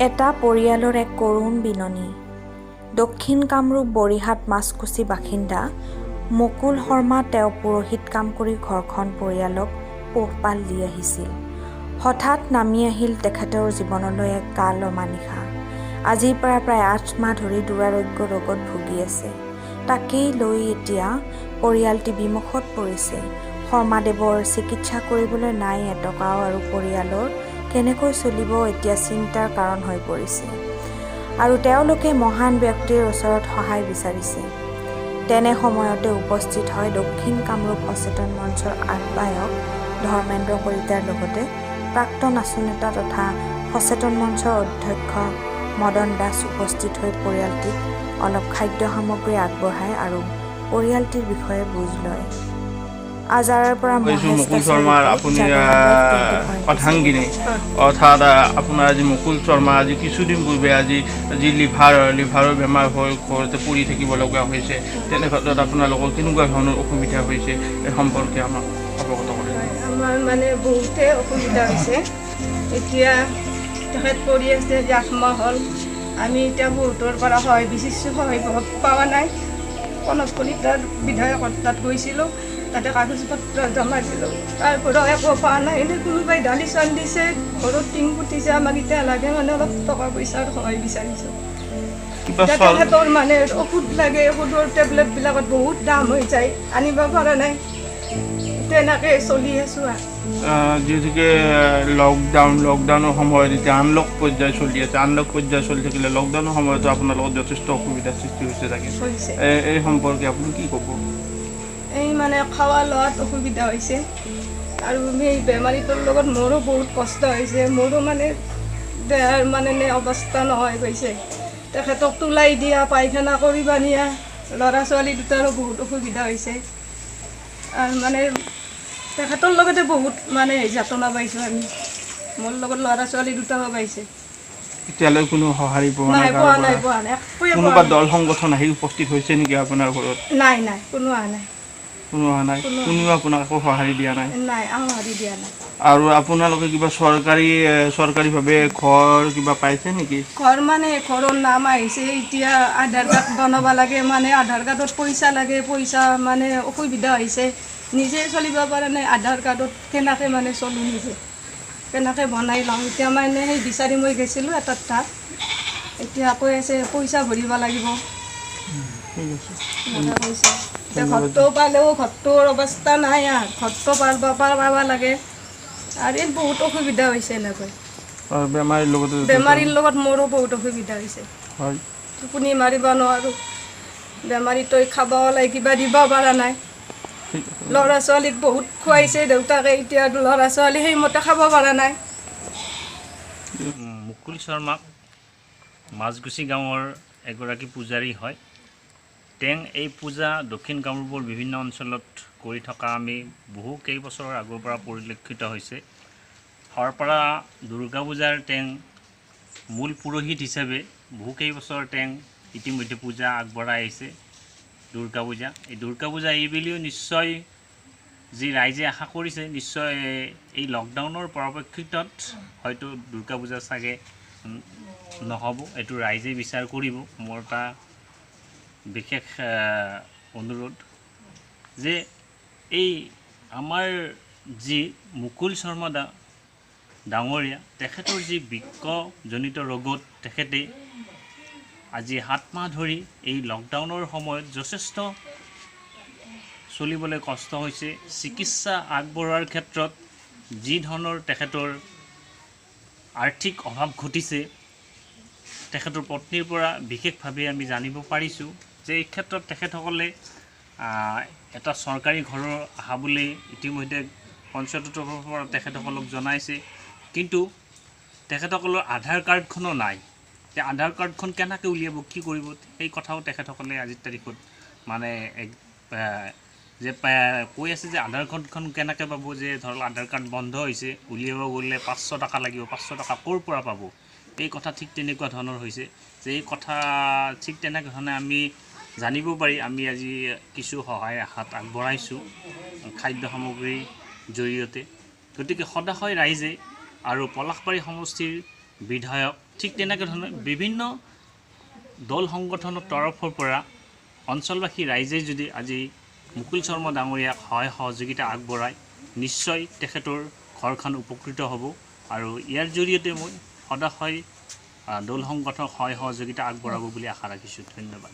এটা পৰিয়ালৰ এক কৰুণ বিননি। দক্ষিণ কামৰূপ বৰিহাট মাছকুচি বাসিন্দা মুকুল শৰ্মা তেওঁ পুৰোহিত কাম কৰি ঘৰখন পৰিয়ালক পোহপাল দি আহিছিল। হঠাৎ নামি আহিল তেখেতৰ জীৱনলৈ এক কাল অমানিশা। আজিৰ পৰা প্ৰায় 8 মাহ ধৰি দুৰাৰোগ্য ৰোগত ভুগি আছে। তাকেই লৈ এতিয়া পৰিয়ালটি বিমুখত পৰিছে। শৰ্মাদেৱৰ চিকিৎসা কৰিবলৈ নাই এটকাও আৰু পৰিয়ালৰ কেনেকৈ চলিব এতিয়া চিন্তাৰ কাৰণ হৈ পৰিছে। আৰু তেওঁলোকে মহান ব্যক্তিৰ ওচৰত সহায় বিচাৰিছে। তেনে সময়তে উপস্থিত হয় দক্ষিণ কামৰূপ সচেতন মঞ্চৰ আহ্বায়ক ধৰ্মেন্দ্ৰ কলিতাৰ লগতে প্ৰাক্তন আছু নেতা তথা সচেতন মঞ্চৰ অধ্যক্ষ মদন দাস উপস্থিত হৈ পৰিয়ালটিক অলপ খাদ্য সামগ্ৰী আগবঢ়ায় আৰু পৰিয়ালটিৰ বিষয়ে বুজ লয়। আজাৰৰ পৰা মুকুল শৰ্মাৰ আপুনি কথাংগিনী অৰ্থাৎ আপোনাৰ আজি মুকুল শৰ্মা আজি কিছুদিন পূৰ্বে আজি লিভাৰৰ বেমাৰ হৈ ঘৰতে পৰি থাকিব লগা হৈছে। তেনে ক্ষেত্ৰত আপোনালোকৰ কেনেকুৱা ধৰণৰ অসুবিধা হৈছে এই সম্পৰ্কে আমাক অৱগত কৰে। আমাৰ মানে বহুতে অসুবিধা হৈছে। এতিয়া তেখেত পৰি আছে 8 মাহ হ'ল। আমি এতিয়া বহুতৰ পৰা সহায় বিচাৰিছোঁ, সহায় পোৱা নাই। কনক কলিতাৰ বিধায়কৰ তাত গৈছিলোঁ, তাতে কাগজ পত্ৰ জমা দিলোঁ, তাৰপৰা একো পোৱা নাই। এনেই কোনোবাই দালি চাউল দিছে, ঘৰত টিং পুতিছে। আমাক এতিয়া লাগে মানে অলপ টকা পইচাৰ সহায় বিচাৰিছোঁ। তেখেতৰ মানে ঔষধ লাগে, ঔষধৰ টেবলেটবিলাকত বহুত দাম হৈ যায়, আনিব পৰা নাই। তেনেকৈ চলি আছোঁ। যিহেতুকে লকডাউনৰ সময়ত এতিয়া আনলক পৰ্যায় চলি আছে, আনলক পৰ্যায় চলি থাকিলে লকডাউনৰ সময়তো আপোনালোকৰ যথেষ্ট অসুবিধাৰ সৃষ্টি হৈছে চাগে। এই সম্পৰ্কে আপুনি কি ক'ব? এই মানে খোৱা লোৱাত অসুবিধা হৈছে আৰু সেই বেমাৰীটোৰ লগত মোৰো বহুত কষ্ট হৈছে। মোৰো মানে দেহাৰ মানে অৱস্থা নহয় গৈছে। তেখেতক তোলাই দিয়া, পায়খানা কৰিব নিয়া, ল'ৰা ছোৱালী দুটাৰো বহুত অসুবিধা হৈছে। আৰু মানে তেখেতৰ লগতে বহুত মানে যাতনা পাইছোঁ আমি। মোৰ লগত ল'ৰা ছোৱালী দুটাও পাইছে। এতিয়ালৈ কোনো সঁহাৰি পোৱা নাই? পোৱা নাই। কোনোবা দল সংগঠন আহি উপস্থিত হৈছে নেকি আপোনাৰ ঘৰত? নাই, কোনো অহা নাই। কোনেও আপোনাক একো সঁহাৰি দিয়া নাই? সঁহাৰি দিয়া নাই। আৰু আপোনালোকে কিবা চৰকাৰীভাৱে ঘৰ কিবা পাইছে নেকি? ঘৰ মানে ঘৰৰ নাম আহিছে, এতিয়া আধাৰ কাৰ্ড বনাব লাগে। মানে আধাৰ কাৰ্ডত পইচা লাগে, পইচা মানে অসুবিধা হৈছে। নিজে চলিব পৰা নাই। আধাৰ কাৰ্ডত কেনেকৈ মানে চলোঁ, নিজে কেনেকৈ বনাই লওঁ। এতিয়া মানে সেই বিচাৰি মই গৈছিলোঁ এটা তাত, এতিয়া কৈ আছে পইচা ভৰিব লাগিব। পইচা এতিয়া ঘৰটো পালেও ঘৰটোৰ অৱস্থা নাই। ঘৰটো পাব লাগে আৰু এই বহুত অসুবিধা হৈছে। এনেকৈ বেমাৰীৰ লগত মোৰো বহুত অসুবিধা হৈছে। টোপনি মাৰিব নোৱাৰোঁ। বেমাৰীটোই খাব ওলাই কিবা দিব পৰা নাই। ল'ৰা ছোৱালীক বহুত খুৱাইছে দেউতাকে, এতিয়া ল'ৰা ছোৱালী সেইমতে খাব পৰা নাই। মুকুল শৰ্মা মাছকুচি গাঁৱৰ এগৰাকী পূজাৰী হয়। এই পূজা দক্ষিণ কামৰূপৰ বিভিন্ন অঞ্চলত কৰি থকা আমি কেইবছৰৰ আগৰ পৰা পৰিলক্ষিত হৈছে। সৰপাৰা দুৰ্গা পূজাৰ মূল পুৰোহিত হিচাপে কেইবছৰ ইতিমধ্যে পূজা আগবঢ়াই আহিছে। এই দুৰ্গা পূজা এইবুলিও নিশ্চয় যি ৰাইজে আশা কৰিছে, নিশ্চয় এই লকডাউনৰ পৰিপ্ৰেক্ষিতত হয়তো দুৰ্গা পূজা চাগে নহ'ব, এইটো ৰাইজে বিচাৰ কৰিব। মোৰ এটা বিশেষ অনুৰোধ যে এই আমাৰ যি মুকুল শৰ্মা ডাঙৰীয়া, তেখেতৰ যি বৃক্কজনিত ৰোগত তেখেতে আজি 7 মাহ ধৰি এই লকডাউনৰ সময়ত যথেষ্ট চলিবলৈ কষ্ট হৈছে। চিকিৎসা আগবঢ়োৱাৰ ক্ষেত্ৰত যি ধৰণৰ তেখেতৰ আৰ্থিক অভাৱ ঘটিছে, তেখেতৰ পত্নীৰ পৰা বিশেষভাৱে আমি জানিব পাৰিছোঁ যে এই ক্ষেত্ৰত তেখেতসকলে এটা চৰকাৰী ঘৰৰ আশা বুলি ইতিমধ্যে পঞ্চায়তৰ তৰফৰ পৰা তেখেতসকলক জনাইছে। কিন্তু তেখেতসকলৰ আধাৰ কাৰ্ডখনো নাই। আধাৰ কাৰ্ডখন কেনেকৈ উলিয়াব, কি কৰিব, সেই কথাও তেখেতসকলে আজিৰ তাৰিখত মানে কৈ আছে যে আধাৰ কাৰ্ডখন কেনেকৈ পাব, যে ধৰক আধাৰ কাৰ্ড বন্ধ হৈছে, উলিয়াব গ'লে 500 টকা লাগিব, 500 টকা ক'ৰ পৰা পাব। এই কথা ঠিক তেনেকুৱা ধৰণৰ হৈছে যে এই কথা ঠিক তেনেধৰণে আমি জানিব পাৰি আমি আজি কিছু সহায় হাত আগবঢ়াইছোঁ খাদ্য সামগ্ৰীৰ জৰিয়তে। গতিকে সদায় ৰাইজে আৰু পলাশবাৰী সমষ্টিৰ বিধায়ক, ঠিক তেনেকৈ ধৰণে বিভিন্ন দল সংগঠনৰ তৰফৰ পৰা অঞ্চলবাসী ৰাইজে যদি আজি মুকুল শৰ্মা ডাঙৰীয়াক সহায় সহযোগিতা আগবঢ়ায়, নিশ্চয় তেখেতৰ ঘৰখন উপকৃত হ'ব। আৰু ইয়াৰ জৰিয়তে মই সদায় দল সংগঠনক সহায় সহযোগিতা আগবঢ়াব বুলি আশা ৰাখিছোঁ। ধন্যবাদ।